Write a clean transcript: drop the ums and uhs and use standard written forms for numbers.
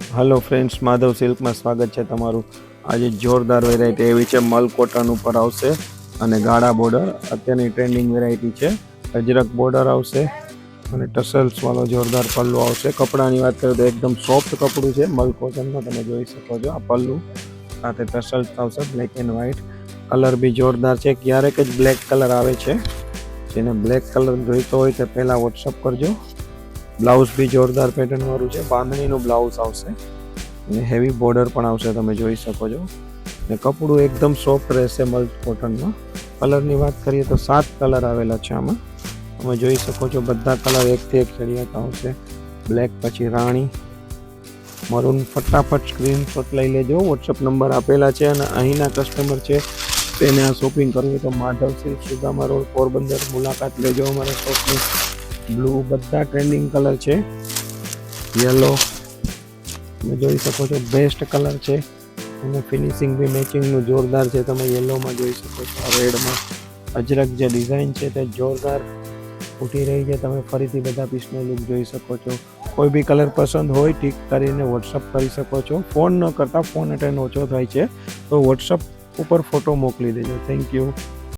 Hello friends, Madhav silk में स्वागत है तमारू। आज जोरदार वेरायटी एवी है, मल कॉटन पर आवशे अने गाढ़ा बॉर्डर अत्यारनी ट्रेंडिंग वेरायटी है। अजरक बॉर्डर आवशे अने टसल्स वालो जोरदार पल्लू आवशे। कपड़ानी बात करें तो एकदम सॉफ्ट कपड़ू है, मल कॉटन में तमे जोई शको छो। आ पल्लू साथे टसल्स आवशे, ब्लेक एंड व्हाइट। कलर भी जोरदार है, क्यारेक ज ब्लेक कलर आवे छे। जेने ब्लेक कलर जोईतो होय ते पहेला व्हाट्सएप करजो। ब्लाउज भी जोरदार पेटर्न वाळुं छे, बांधणीनुं ब्लाउज आवशे ने हेवी बॉर्डर पण आवशे, तमे जोई शको छो। ने कपड़ुं एकदम सॉफ्ट रहेशे मल कॉटन में। कलरनी वात करीए तो 7 कलर आवेला छे आमां, तमे जोई शको छो। बधा कलर एक थी एक चढ़ियात आवशे। ब्लेक पछी राणी, मरून। फटाफट स्क्रीनशॉट लई लेजो। व्हाट्सएप नंबर आपेला छे अने અહીંના कस्टमर छे તેને આ શોપિંગ કરવી તો માધવ સિલ્ક સુદામા રોડ પોરબંદર મુલાકાત લેજો અમારા શોપની। ब्लू बधा ट्रेंडिंग कलर है। येलो તમે જોઈ શકો છો, बेस्ट कलर है। અને ફિનિશિંગ भी मैचिंग નું જોરદાર છે। તમે येलो में જોઈ શકો છો। रेड में अजरक जो डिजाइन है ते जोरदार उठी रही है। તમે ફરીથી બધા પીસનો લુક જોઈ શકો છો। कोई भी कलर पसंद हो टिक કરીને व्हाट्सएप કરી શકો છો। फोन न करता फोन अटेन्ड ओछो थाय छे तो व्हाट्सएप पर फोटो मोकली देजो। Thank you.